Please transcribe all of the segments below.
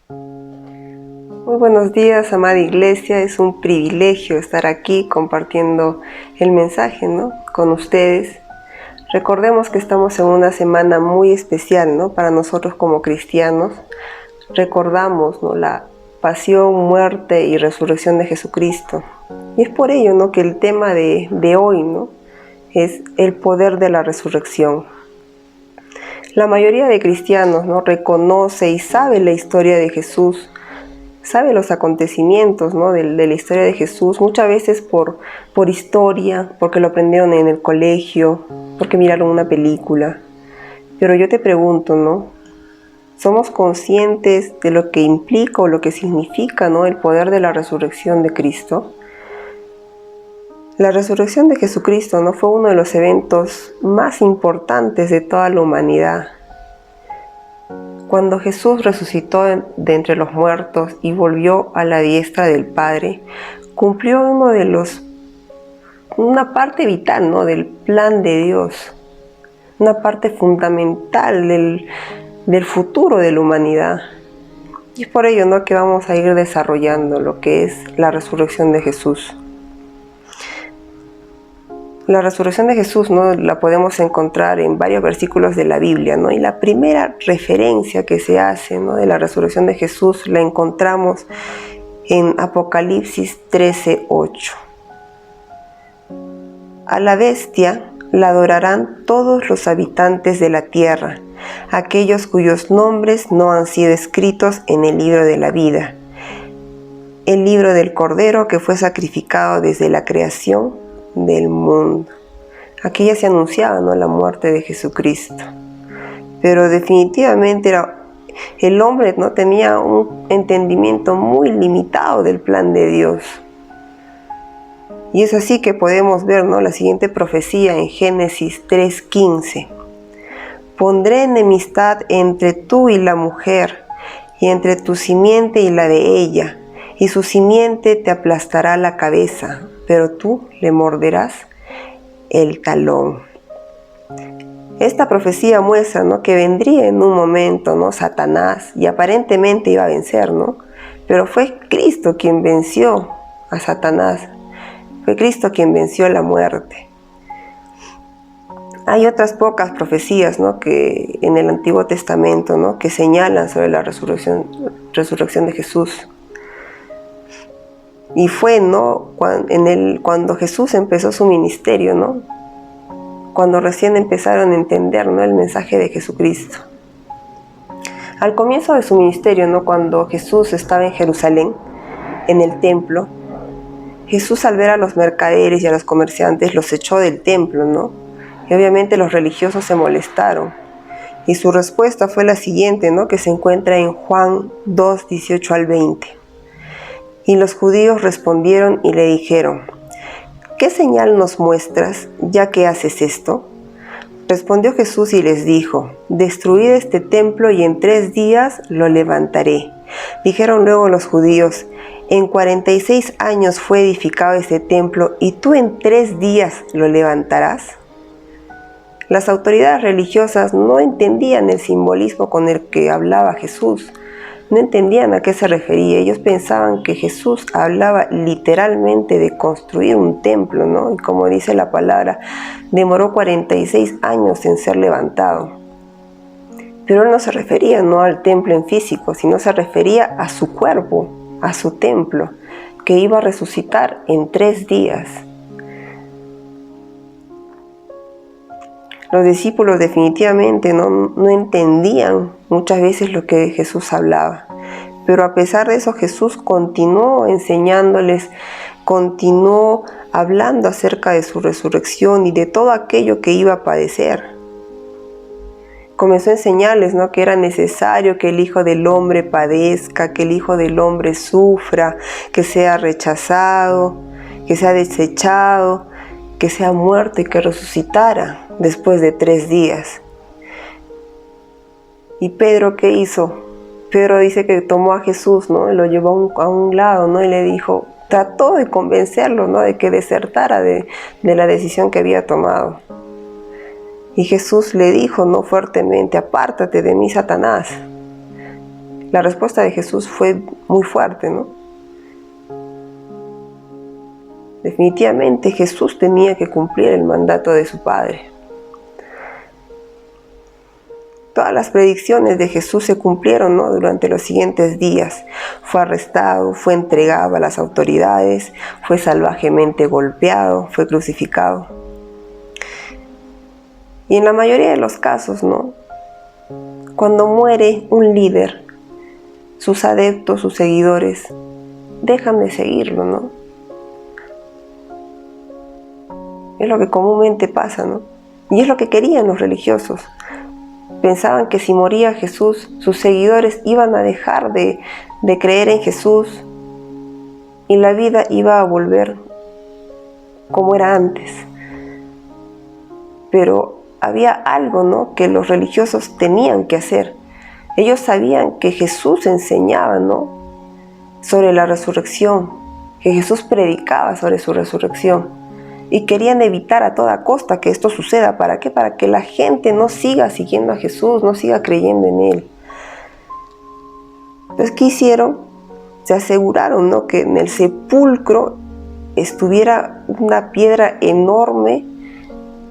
Muy buenos días, amada iglesia. Es un privilegio estar aquí compartiendo el mensaje, con ustedes. Recordemos que estamos en una semana muy especial, para nosotros como cristianos. Recordamos, la pasión, muerte y resurrección de Jesucristo. Y es por ello, que el tema de hoy, es el poder de la resurrección. La mayoría de cristianos, reconoce y sabe la historia de Jesús, sabe los acontecimientos, de la historia de Jesús, muchas veces por historia, porque lo aprendieron en el colegio, porque miraron una película. Pero yo te pregunto, ¿somos conscientes de lo que implica o lo que significa, el poder de la resurrección de Cristo? La resurrección de Jesucristo, fue uno de los eventos más importantes de toda la humanidad. Cuando Jesús resucitó de entre los muertos y volvió a la diestra del Padre, cumplió una parte vital, del plan de Dios, una parte fundamental del futuro de la humanidad. Y es por ello, que vamos a ir desarrollando lo que es la resurrección de Jesús. La resurrección de Jesús, la podemos encontrar en varios versículos de la Biblia, y la primera referencia que se hace, de la resurrección de Jesús la encontramos en Apocalipsis 13:8. A la bestia la adorarán todos los habitantes de la tierra, aquellos cuyos nombres no han sido escritos en el libro de la vida, el libro del Cordero que fue sacrificado desde la creación del mundo. Aquí ya se anunciaba, la muerte de Jesucristo. Pero definitivamente el hombre tenía un entendimiento muy limitado del plan de Dios. Y es así que podemos ver, la siguiente profecía en Génesis 3:15. Pondré enemistad entre tú y la mujer, y entre tu simiente y la de ella, y su simiente te aplastará la cabeza, pero tú le morderás el talón. Esta profecía muestra, que vendría en un momento, Satanás, y aparentemente iba a vencer, pero fue Cristo quien venció a Satanás. Fue Cristo quien venció la muerte. Hay otras pocas profecías, que en el Antiguo Testamento, que señalan sobre la resurrección de Jesús. Y fue, cuando Jesús empezó su ministerio, cuando recién empezaron a entender, el mensaje de Jesucristo. Al comienzo de su ministerio, cuando Jesús estaba en Jerusalén, en el templo, Jesús, al ver a los mercaderes y a los comerciantes, los echó del templo, Y obviamente los religiosos se molestaron. Y su respuesta fue la siguiente, que se encuentra en Juan 2:18-20. Y los judíos respondieron y le dijeron: ¿qué señal nos muestras, ya que haces esto? Respondió Jesús y les dijo: destruid este templo y en 3 días lo levantaré. Dijeron luego los judíos: en 46 años fue edificado este templo, ¿y tú en 3 días lo levantarás? Las autoridades religiosas no entendían el simbolismo con el que hablaba Jesús. No entendían a qué se refería. Ellos pensaban que Jesús hablaba literalmente de construir un templo, Y como dice la palabra, demoró 46 años en ser levantado. Pero él no se refería al templo en físico, sino se refería a su cuerpo, a su templo, que iba a resucitar en 3 días. Los discípulos definitivamente no entendían muchas veces lo que Jesús hablaba. Pero a pesar de eso, Jesús continuó enseñándoles, continuó hablando acerca de su resurrección y de todo aquello que iba a padecer. Comenzó a enseñarles, que era necesario que el Hijo del Hombre padezca, que el Hijo del Hombre sufra, que sea rechazado, que sea desechado, que sea muerto y que resucitara después de 3 días. ¿Y Pedro qué hizo? Pedro dice que tomó a Jesús, y lo llevó a un lado, y le dijo, trató de convencerlo, de que desertara de la decisión que había tomado. Y Jesús le dijo, fuertemente: apártate de mí, Satanás. la respuesta de Jesús fue muy fuerte, ¿no? Definitivamente Jesús tenía que cumplir el mandato de su Padre. Todas las predicciones de Jesús se cumplieron, ¿no? Durante los siguientes días. Fue arrestado, fue entregado a las autoridades, fue salvajemente golpeado, fue crucificado. Y en la mayoría de los casos, ¿no? Cuando muere un líder, sus adeptos, sus seguidores, dejan de seguirlo, ¿no? Es lo que comúnmente pasa, ¿no? Y es lo que querían los religiosos. Pensaban que si moría Jesús, sus seguidores iban a dejar de creer en Jesús y la vida iba a volver como era antes. Pero había algo, ¿no?, que los religiosos tenían que hacer. Ellos sabían que Jesús enseñaba, ¿no?, sobre la resurrección, que Jesús predicaba sobre su resurrección. Y querían evitar a toda costa que esto suceda. ¿Para qué? Para que la gente no siga siguiendo a Jesús, no siga creyendo en Él. Entonces, ¿qué hicieron? Se aseguraron, ¿no?, que en el sepulcro estuviera una piedra enorme.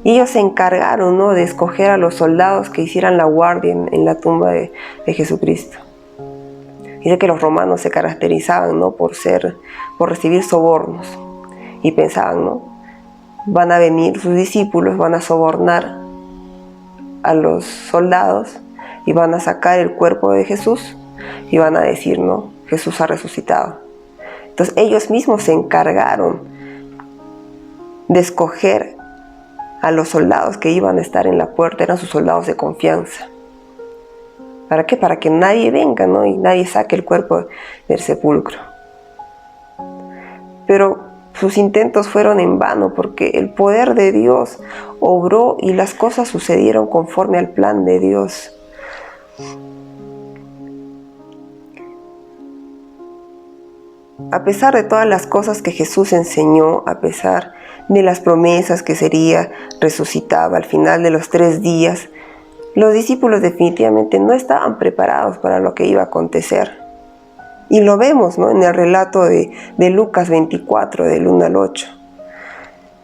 Y ellos se encargaron, ¿no?, de escoger a los soldados que hicieran la guardia en la tumba de Jesucristo. Dice que los romanos se caracterizaban, ¿no?, por recibir sobornos. Y pensaban, ¿no?, van a venir sus discípulos, van a sobornar a los soldados y van a sacar el cuerpo de Jesús y van a decir, ¿no?, Jesús ha resucitado. Entonces ellos mismos se encargaron de escoger a los soldados que iban a estar en la puerta. Eran sus soldados de confianza. ¿Para qué? Para que nadie venga, ¿no?, y nadie saque el cuerpo del sepulcro. Pero sus intentos fueron en vano, porque el poder de Dios obró y las cosas sucedieron conforme al plan de Dios. A pesar de todas las cosas que Jesús enseñó, a pesar de las promesas que sería resucitado al final de los 3 días, los discípulos definitivamente no estaban preparados para lo que iba a acontecer. Y lo vemos, ¿no?, en el relato de Lucas 24, del 1 al 8.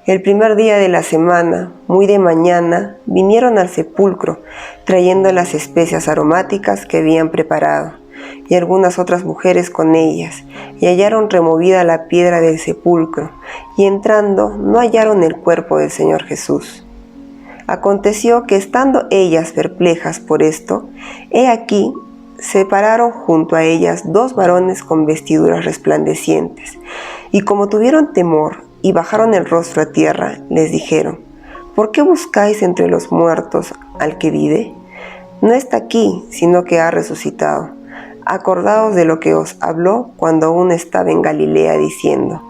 El primer día de la semana, muy de mañana, vinieron al sepulcro, trayendo las especias aromáticas que habían preparado, y algunas otras mujeres con ellas, y hallaron removida la piedra del sepulcro, y entrando no hallaron el cuerpo del Señor Jesús. Aconteció que estando ellas perplejas por esto, he aquí, se pararon junto a ellas 2 varones con vestiduras resplandecientes, y como tuvieron temor y bajaron el rostro a tierra, les dijeron: ¿por qué buscáis entre los muertos al que vive? No está aquí, sino que ha resucitado. Acordaos de lo que os habló cuando aún estaba en Galilea, diciendo: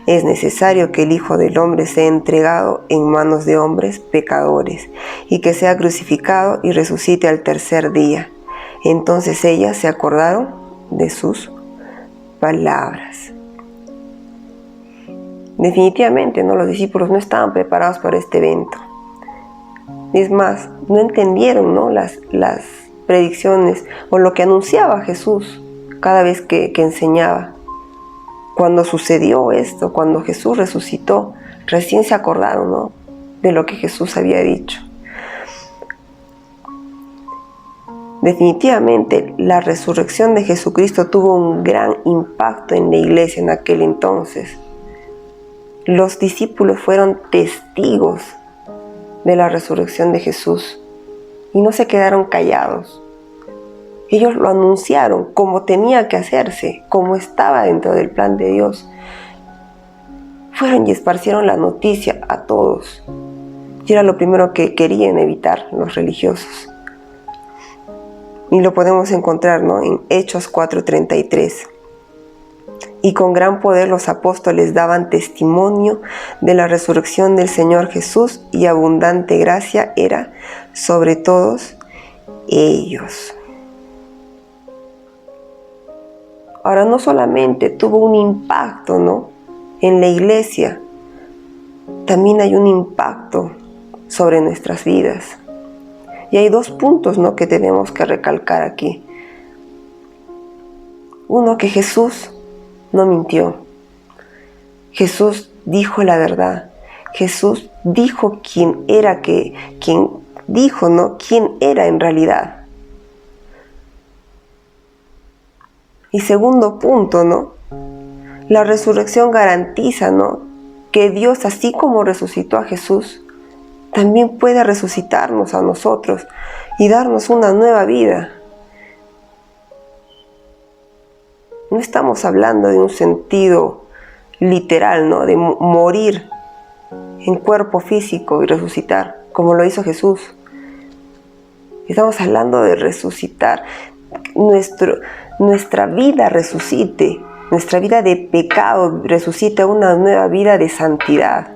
es necesario que el Hijo del Hombre sea entregado en manos de hombres pecadores, y que sea crucificado y resucite al tercer día. Entonces ellas se acordaron de sus palabras. Definitivamente, ¿no?, los discípulos no estaban preparados para este evento. Es más, no entendieron, ¿no?, las predicciones o lo que anunciaba Jesús cada vez que enseñaba. Cuando sucedió esto, cuando Jesús resucitó, recién se acordaron, ¿no?, de lo que Jesús había dicho. Definitivamente, la resurrección de Jesucristo tuvo un gran impacto en la iglesia en aquel entonces. Los discípulos fueron testigos de la resurrección de Jesús y no se quedaron callados. Ellos lo anunciaron como tenía que hacerse, como estaba dentro del plan de Dios. Fueron y esparcieron la noticia a todos. Y era lo primero que querían evitar los religiosos. Y lo podemos encontrar, ¿no?, en Hechos 4:33. Y con gran poder los apóstoles daban testimonio de la resurrección del Señor Jesús, y abundante gracia era sobre todos ellos. Ahora, no solamente tuvo un impacto, ¿no?, en la iglesia, también hay un impacto sobre nuestras vidas. Y hay 2 puntos, ¿no?, que tenemos que recalcar aquí. Uno, que Jesús no mintió. Jesús dijo la verdad. Jesús dijo quién era en realidad. Y segundo punto, ¿no? La resurrección garantiza, ¿no?, que Dios, así como resucitó a Jesús, también puede resucitarnos a nosotros y darnos una nueva vida. No estamos hablando de un sentido literal, ¿no?, de morir en cuerpo físico y resucitar, como lo hizo Jesús. Estamos hablando de resucitar, nuestra vida resucite, nuestra vida de pecado resucite a una nueva vida de santidad.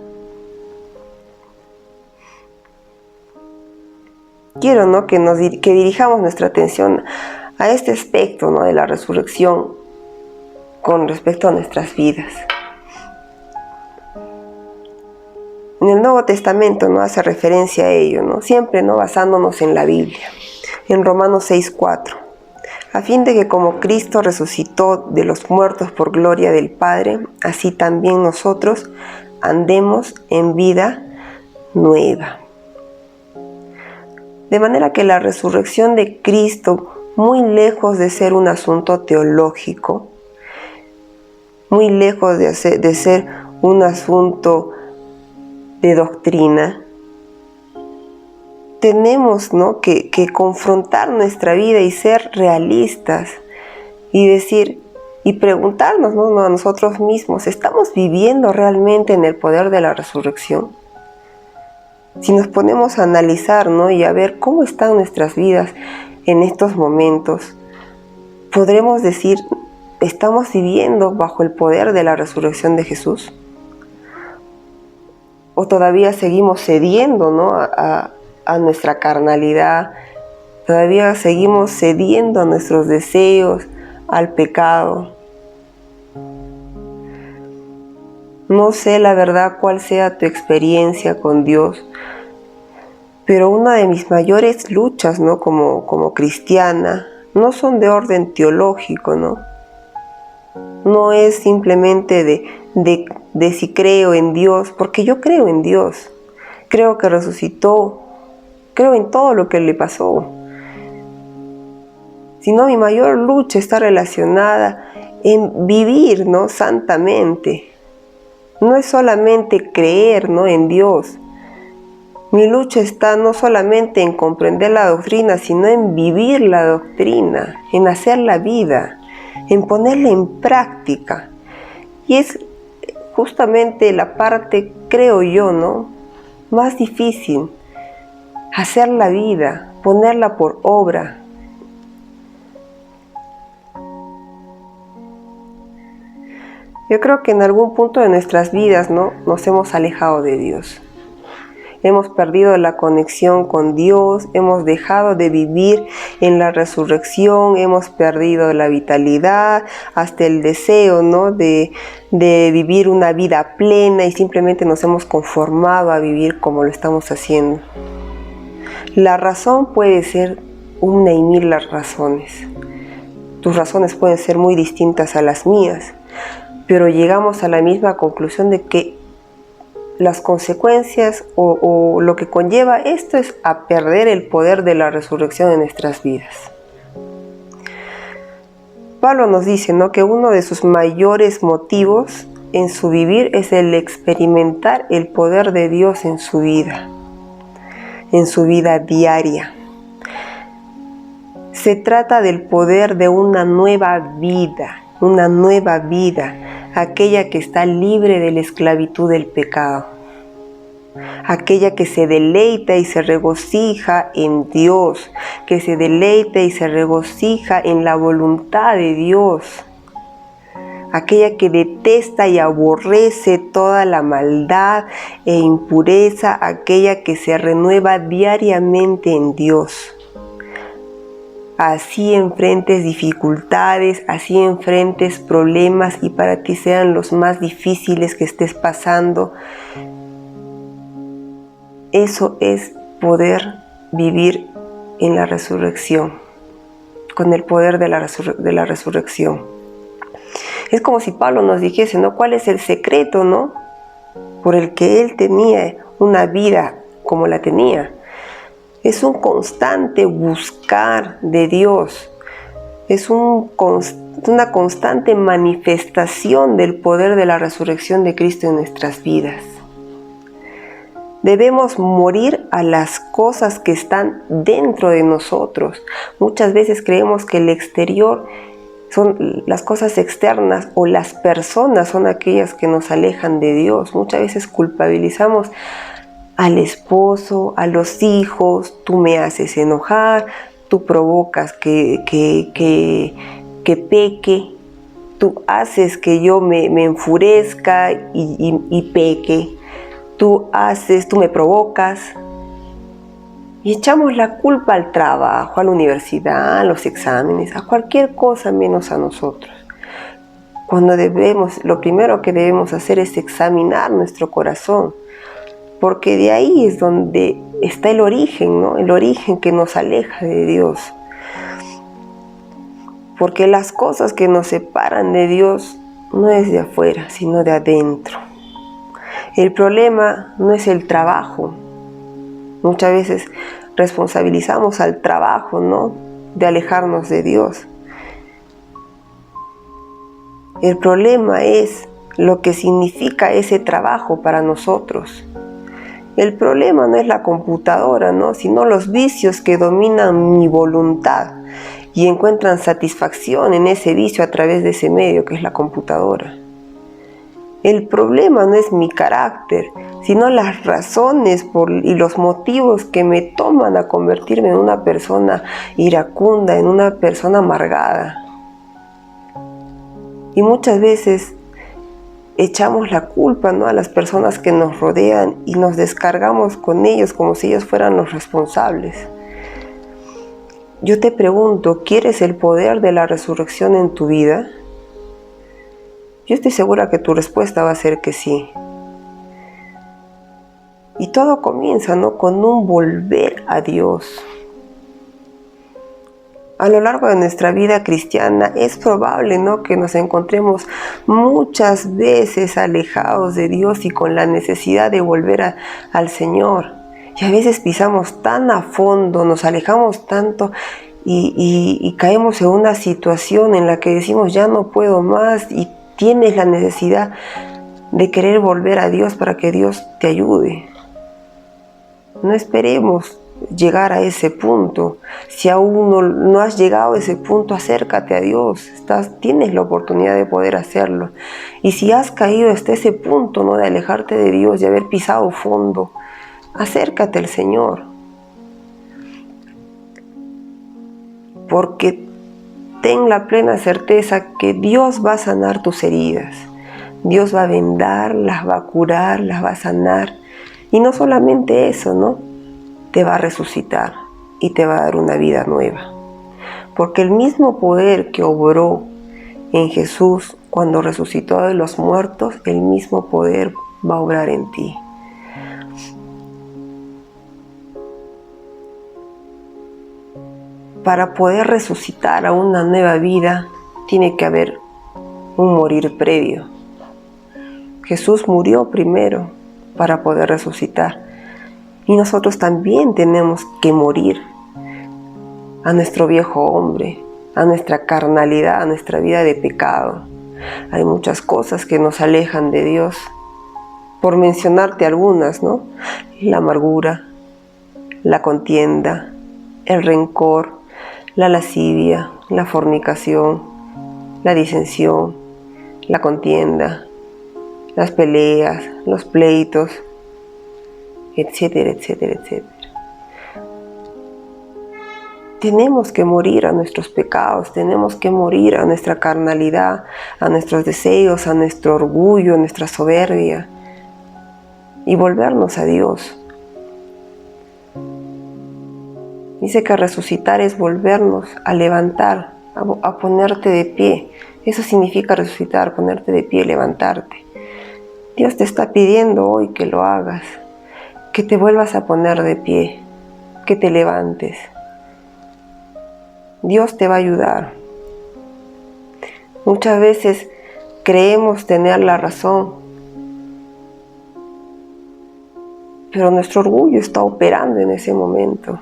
Quiero, ¿no?, que dirijamos nuestra atención a este aspecto, ¿no?, de la resurrección con respecto a nuestras vidas. En el Nuevo Testamento, ¿no?, hace referencia a ello, ¿no?, siempre, ¿no?, basándonos en la Biblia. En Romanos 6:4, a fin de que como Cristo resucitó de los muertos por gloria del Padre, así también nosotros andemos en vida nueva. De manera que la resurrección de Cristo, muy lejos de ser un asunto teológico, muy lejos de ser un asunto de doctrina, tenemos, ¿no?, que confrontar nuestra vida y ser realistas y decir y preguntarnos, ¿no?, a nosotros mismos, ¿estamos viviendo realmente en el poder de la resurrección? Si nos ponemos a analizar, ¿no?, y a ver cómo están nuestras vidas en estos momentos, podremos decir, ¿estamos viviendo bajo el poder de la resurrección de Jesús? ¿O todavía seguimos cediendo, ¿no?, a nuestra carnalidad? ¿Todavía seguimos cediendo a nuestros deseos, al pecado? No sé la verdad cuál sea tu experiencia con Dios, pero una de mis mayores luchas, ¿no?, como cristiana, no son de orden teológico, ¿no? No es simplemente de si creo en Dios, porque yo creo en Dios. Creo que resucitó, creo en todo lo que le pasó. Sino mi mayor lucha está relacionada en vivir, ¿no?, santamente. No es solamente creer, ¿no?, en Dios. Mi lucha está no solamente en comprender la doctrina, sino en vivir la doctrina, en hacer la vida, en ponerla en práctica. Y es justamente la parte, creo yo, ¿no?, más difícil, hacer la vida, ponerla por obra. Yo creo que en algún punto de nuestras vidas, ¿no?, nos hemos alejado de Dios. Hemos perdido la conexión con Dios, hemos dejado de vivir en la resurrección, hemos perdido la vitalidad, hasta el deseo, ¿no?, de vivir una vida plena, y simplemente nos hemos conformado a vivir como lo estamos haciendo. La razón puede ser una y mil las razones. Tus razones pueden ser muy distintas a las mías, pero llegamos a la misma conclusión de que las consecuencias o lo que conlleva esto es a perder el poder de la resurrección en nuestras vidas. Pablo nos dice, ¿no?, que uno de sus mayores motivos en su vivir es el experimentar el poder de Dios en su vida diaria. Se trata del poder de una nueva vida, aquella que está libre de la esclavitud del pecado, aquella que se deleita y se regocija en Dios, que se deleita y se regocija en la voluntad de Dios, aquella que detesta y aborrece toda la maldad e impureza, aquella que se renueva diariamente en Dios. Así enfrentes dificultades, así enfrentes problemas y para ti sean los más difíciles que estés pasando. Eso es poder vivir en la resurrección, con el poder de la resurrección. Es como si Pablo nos dijese, ¿no? ¿Cuál es el secreto, no? Por el que él tenía una vida como la tenía. Es un constante buscar de Dios. Es una constante manifestación del poder de la resurrección de Cristo en nuestras vidas. Debemos morir a las cosas que están dentro de nosotros. Muchas veces creemos que el exterior son las cosas externas o las personas son aquellas que nos alejan de Dios. Muchas veces culpabilizamos al esposo, a los hijos, tú me haces enojar, tú provocas que peque, tú haces que yo me enfurezca y peque, tú me provocas. Y echamos la culpa al trabajo, a la universidad, a los exámenes, a cualquier cosa menos a nosotros. Cuando lo primero que debemos hacer es examinar nuestro corazón, porque de ahí es donde está el origen, ¿no? El origen que nos aleja de Dios. Porque las cosas que nos separan de Dios no es de afuera, sino de adentro. El problema no es el trabajo. Muchas veces responsabilizamos al trabajo, ¿no? De alejarnos de Dios. El problema es lo que significa ese trabajo para nosotros. El problema no es la computadora, ¿no? Sino los vicios que dominan mi voluntad y encuentran satisfacción en ese vicio a través de ese medio que es la computadora. El problema no es mi carácter, sino las razones y los motivos que me toman a convertirme en una persona iracunda, en una persona amargada. Y muchas veces echamos la culpa, ¿no? A las personas que nos rodean y nos descargamos con ellos como si ellos fueran los responsables. Yo te pregunto, ¿quieres el poder de la resurrección en tu vida? Yo estoy segura que tu respuesta va a ser que sí. Y todo comienza, ¿no? Con un volver a Dios. A lo largo de nuestra vida cristiana es probable, ¿no? Que nos encontremos muchas veces alejados de Dios y con la necesidad de volver al Señor. Y a veces pisamos tan a fondo, nos alejamos tanto y caemos en una situación en la que decimos ya no puedo más y tienes la necesidad de querer volver a Dios para que Dios te ayude. No esperemos llegar a ese punto. Si aún no has llegado a ese punto, acércate a Dios. Tienes la oportunidad de poder hacerlo. Y si has caído hasta ese punto, ¿no? De alejarte de Dios, de haber pisado fondo, acércate al Señor. Porque ten la plena certeza que Dios va a sanar tus heridas. Dios va a vendar, las va a curar, las va a sanar. Y no solamente eso, ¿no? Te va a resucitar y te va a dar una vida nueva. Porque el mismo poder que obró en Jesús cuando resucitó de los muertos, el mismo poder va a obrar en ti. Para poder resucitar a una nueva vida, tiene que haber un morir previo. Jesús murió primero para poder resucitar. Y nosotros también tenemos que morir a nuestro viejo hombre, a nuestra carnalidad, a nuestra vida de pecado. Hay muchas cosas que nos alejan de Dios. Por mencionarte algunas, ¿no? La amargura, la contienda, el rencor, la lascivia, la fornicación, la disensión, la contienda, las peleas, los pleitos, etcétera, etcétera, etcétera. Tenemos que morir a nuestros pecados, tenemos que morir a nuestra carnalidad, a nuestros deseos, a nuestro orgullo, a nuestra soberbia y volvernos a Dios. Dice que resucitar es volvernos a levantar, a ponerte de pie. Eso significa resucitar, ponerte de pie, levantarte. Dios te está pidiendo hoy que lo hagas, que te vuelvas a poner de pie, que te levantes. Dios te va a ayudar. Muchas veces creemos tener la razón, pero nuestro orgullo está operando en ese momento.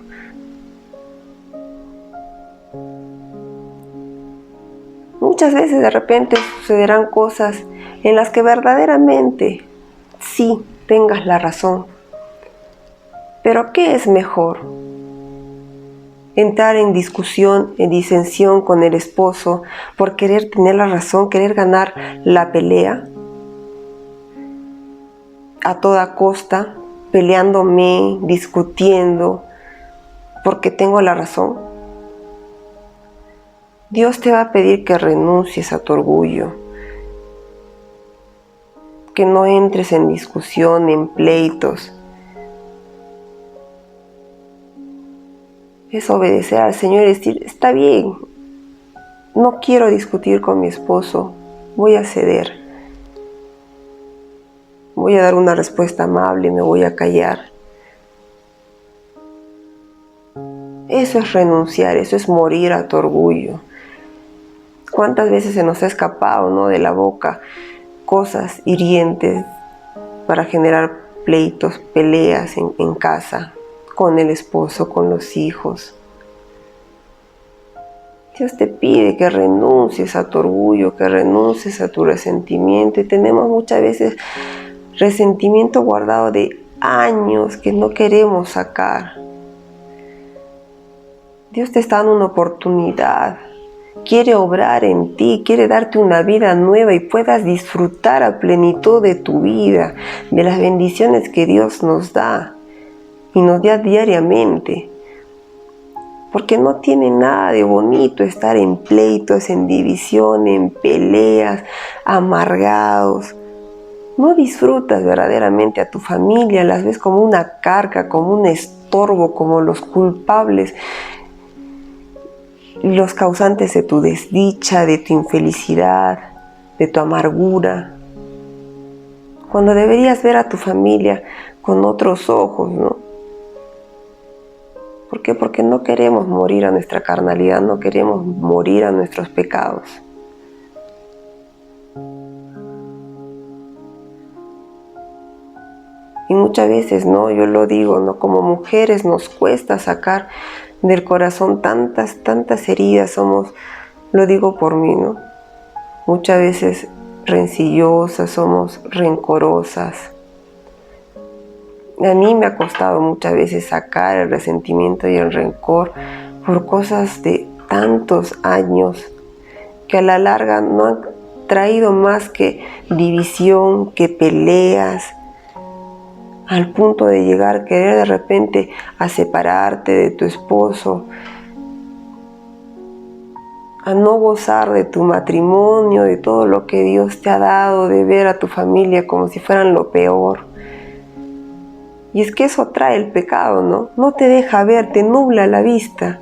Muchas veces de repente sucederán cosas en las que verdaderamente sí tengas la razón. Pero ¿qué es mejor? Entrar en discusión, en disensión con el esposo por querer tener la razón, querer ganar la pelea a toda costa, peleándome, discutiendo porque tengo la razón. Dios te va a pedir que renuncies a tu orgullo, que no entres en discusión, en pleitos. Es obedecer al Señor y decir, está bien, no quiero discutir con mi esposo, voy a ceder. Voy a dar una respuesta amable, me voy a callar. Eso es renunciar, eso es morir a tu orgullo. ¿Cuántas veces se nos ha escapado, ¿no?, de la boca cosas hirientes para generar pleitos, peleas en casa, con el esposo, con los hijos? Dios te pide que renuncies a tu orgullo, que renuncies a tu resentimiento. Y tenemos muchas veces resentimiento guardado de años que no queremos sacar. Dios te está dando una oportunidad. Quiere obrar en ti, quiere darte una vida nueva y puedas disfrutar a plenitud de tu vida, de las bendiciones que Dios nos da y nos da diariamente. Porque no tiene nada de bonito estar en pleitos, en división, en peleas, amargados. No disfrutas verdaderamente a tu familia, las ves como una carga, como un estorbo, como los culpables, los causantes de tu desdicha, de tu infelicidad, de tu amargura. Cuando deberías ver a tu familia con otros ojos, ¿no? ¿Por qué? Porque no queremos morir a nuestra carnalidad, no queremos morir a nuestros pecados. Y muchas veces, ¿no?, yo lo digo, ¿no?, como mujeres nos cuesta sacar del corazón tantas heridas. Somos, lo digo por mí, ¿no?, muchas veces rencillosas, somos rencorosas. A mí me ha costado muchas veces sacar el resentimiento y el rencor por cosas de tantos años que a la larga no han traído más que división, que peleas, al punto de llegar a querer de repente a separarte de tu esposo, a no gozar de tu matrimonio, de todo lo que Dios te ha dado, de ver a tu familia como si fueran lo peor. Y es que eso trae el pecado, ¿no? No te deja ver, te nubla la vista.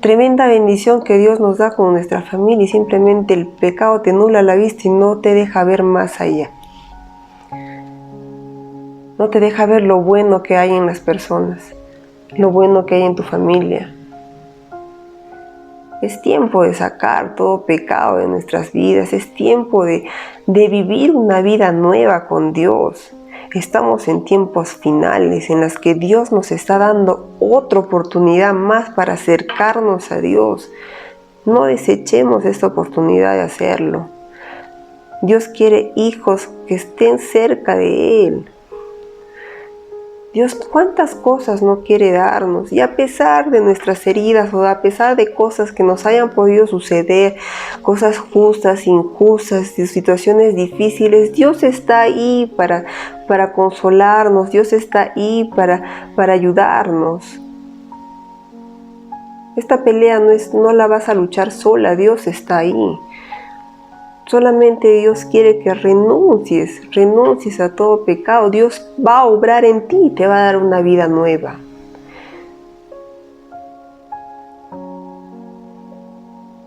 Tremenda bendición que Dios nos da con nuestra familia y simplemente el pecado te nubla la vista y no te deja ver más allá. No te deja ver lo bueno que hay en las personas, lo bueno que hay en tu familia. Es tiempo de sacar todo pecado de nuestras vidas, es tiempo de vivir una vida nueva con Dios. Estamos en tiempos finales en los que Dios nos está dando otra oportunidad más para acercarnos a Dios. No desechemos esta oportunidad de hacerlo. Dios quiere hijos que estén cerca de Él. Dios, ¿cuántas cosas no quiere darnos? Y a pesar de nuestras heridas o a pesar de cosas que nos hayan podido suceder, cosas justas, injustas, situaciones difíciles, Dios está ahí para consolarnos, Dios está ahí para ayudarnos. Esta pelea no la vas a luchar sola, Dios está ahí. Solamente Dios quiere que renuncies a todo pecado. Dios va a obrar en ti y te va a dar una vida nueva.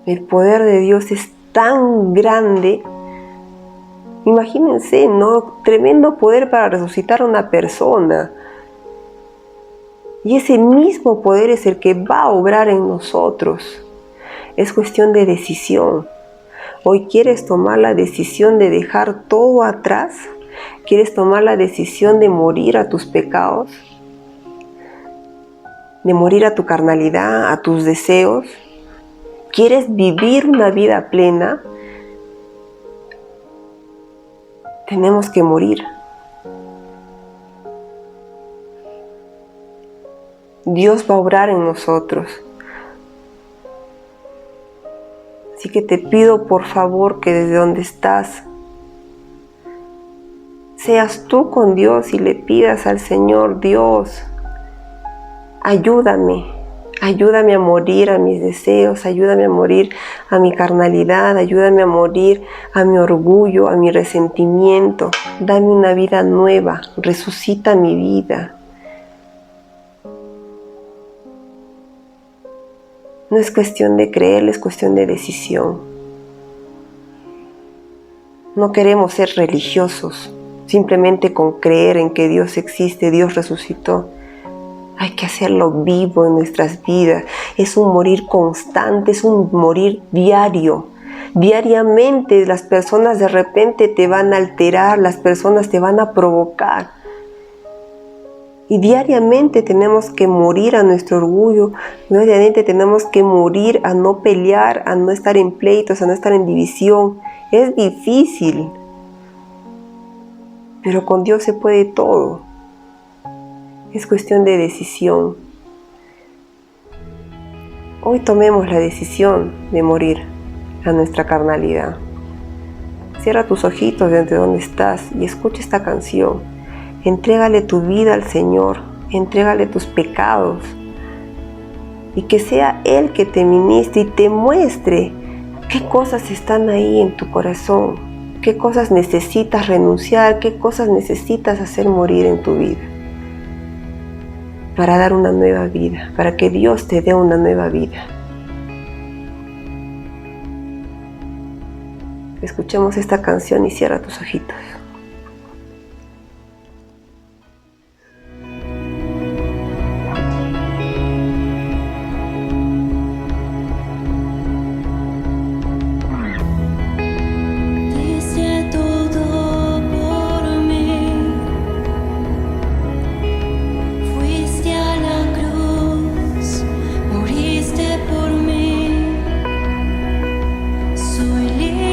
El poder de Dios es tan grande. Imagínense, ¿no? Tremendo poder para resucitar a una persona. Y ese mismo poder es el que va a obrar en nosotros. Es cuestión de decisión. Hoy quieres tomar la decisión de dejar todo atrás. ¿Quieres tomar la decisión de morir a tus pecados? ¿De morir a tu carnalidad, a tus deseos? ¿Quieres vivir una vida plena? Tenemos que morir. Dios va a obrar en nosotros. Así que te pido por favor que desde donde estás, seas tú con Dios y le pidas al Señor: Dios, ayúdame a morir a mis deseos, ayúdame a morir a mi carnalidad, ayúdame a morir a mi orgullo, a mi resentimiento. Dame una vida nueva, resucita mi vida. No es cuestión de creer, es cuestión de decisión. No queremos ser religiosos, simplemente con creer en que Dios existe, Dios resucitó. Hay que hacerlo vivo en nuestras vidas. Es un morir constante, es un morir diario. Diariamente las personas de repente te van a alterar, las personas te van a provocar. Y diariamente tenemos que morir a nuestro orgullo, diariamente tenemos que morir a no pelear, a no estar en pleitos, a no estar en división. Es difícil, pero con Dios se puede todo. Es cuestión de decisión. Hoy tomemos la decisión de morir a nuestra carnalidad. Cierra tus ojitos desde donde estás y escucha esta canción. Entrégale tu vida al Señor, entrégale tus pecados y que sea Él que te ministre y te muestre qué cosas están ahí en tu corazón, qué cosas necesitas renunciar, qué cosas necesitas hacer morir en tu vida para dar una nueva vida, para que Dios te dé una nueva vida. Escuchemos esta canción y cierra tus ojitos. Soy libre.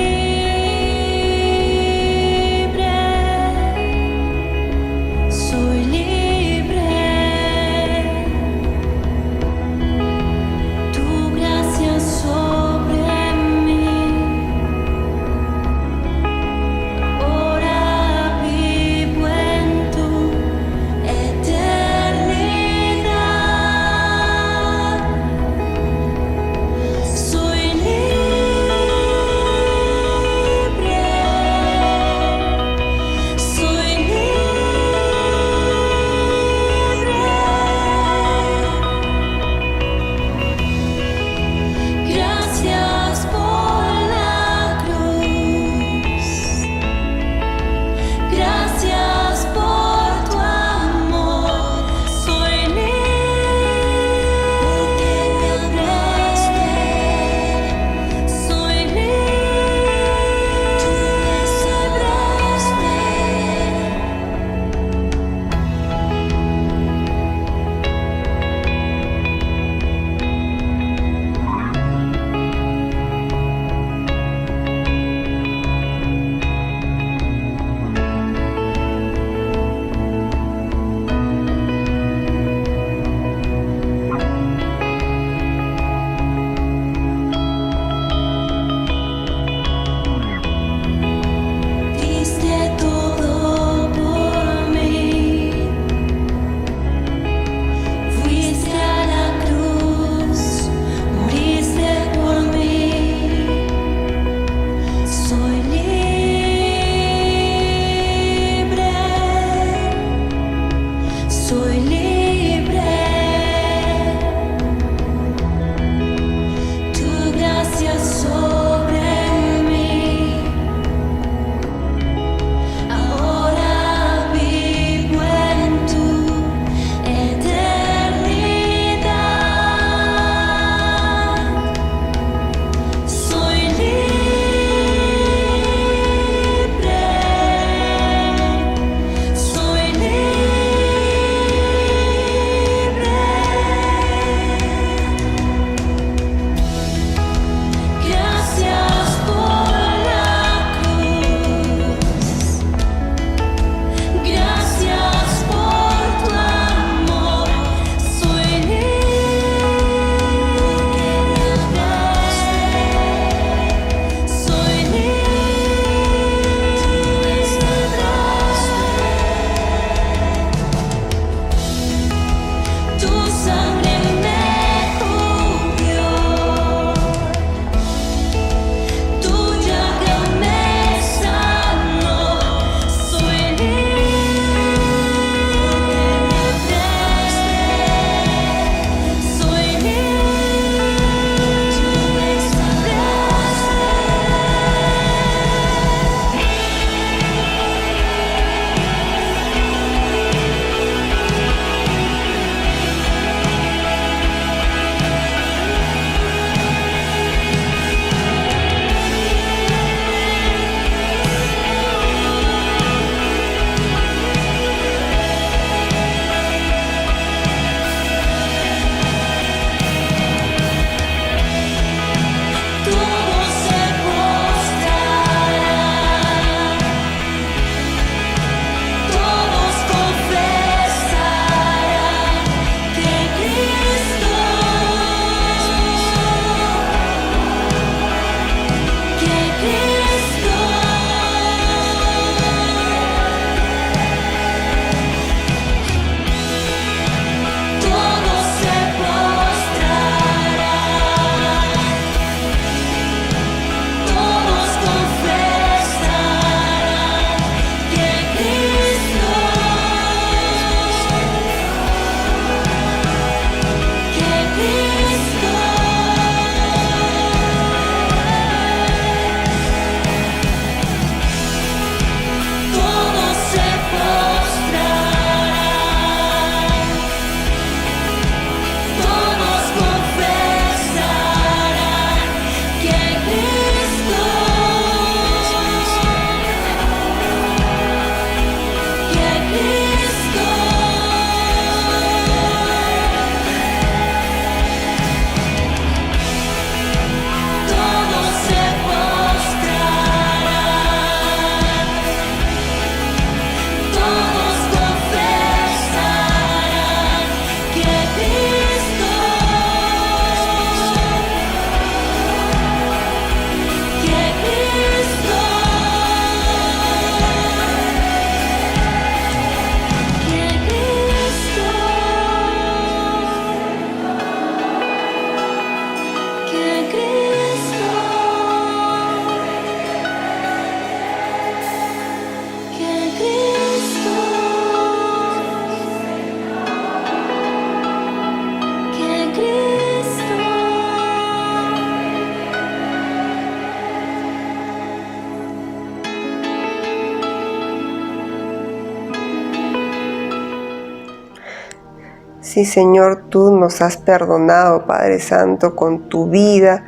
Sí, Señor, tú nos has perdonado, Padre Santo, con tu vida.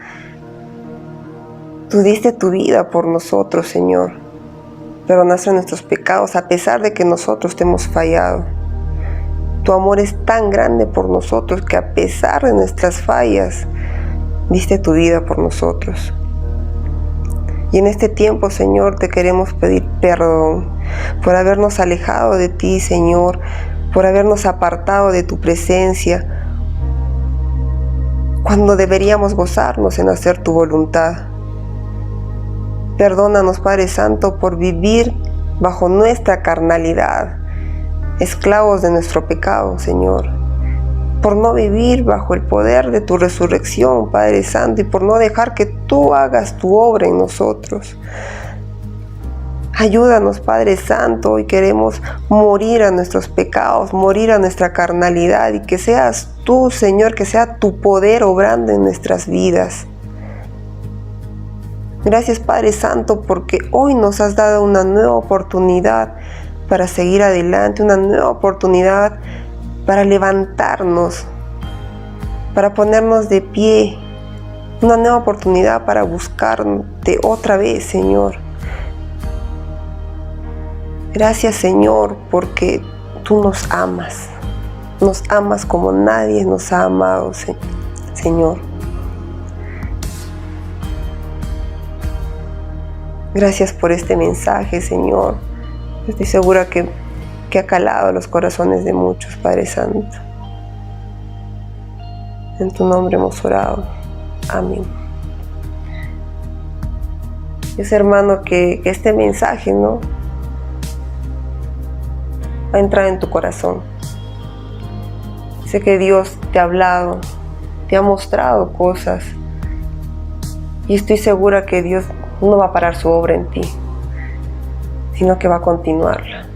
Tú diste tu vida por nosotros, Señor. Perdonaste nuestros pecados a pesar de que nosotros te hemos fallado. Tu amor es tan grande por nosotros que a pesar de nuestras fallas, diste tu vida por nosotros. Y en este tiempo, Señor, te queremos pedir perdón por habernos alejado de ti, Señor, por habernos apartado de tu presencia, cuando deberíamos gozarnos en hacer tu voluntad. Perdónanos, Padre Santo, por vivir bajo nuestra carnalidad, esclavos de nuestro pecado, Señor, por no vivir bajo el poder de tu resurrección, Padre Santo, y por no dejar que tú hagas tu obra en nosotros. Ayúdanos, Padre Santo, hoy queremos morir a nuestros pecados, morir a nuestra carnalidad, y que seas tú, Señor, que sea tu poder obrando en nuestras vidas. Gracias, Padre Santo, porque hoy nos has dado una nueva oportunidad para seguir adelante, una nueva oportunidad para levantarnos, para ponernos de pie, una nueva oportunidad para buscarte otra vez, Señor. Gracias, Señor, porque tú nos amas como nadie nos ha amado, Señor. Gracias por este mensaje, Señor. Estoy segura que ha calado los corazones de muchos, Padre Santo. En tu nombre hemos orado. Amén. Es, hermano, que este mensaje, ¿no?, va a entrar en tu corazón. Sé que Dios te ha hablado, te ha mostrado cosas, y estoy segura que Dios no va a parar su obra en ti, sino que va a continuarla.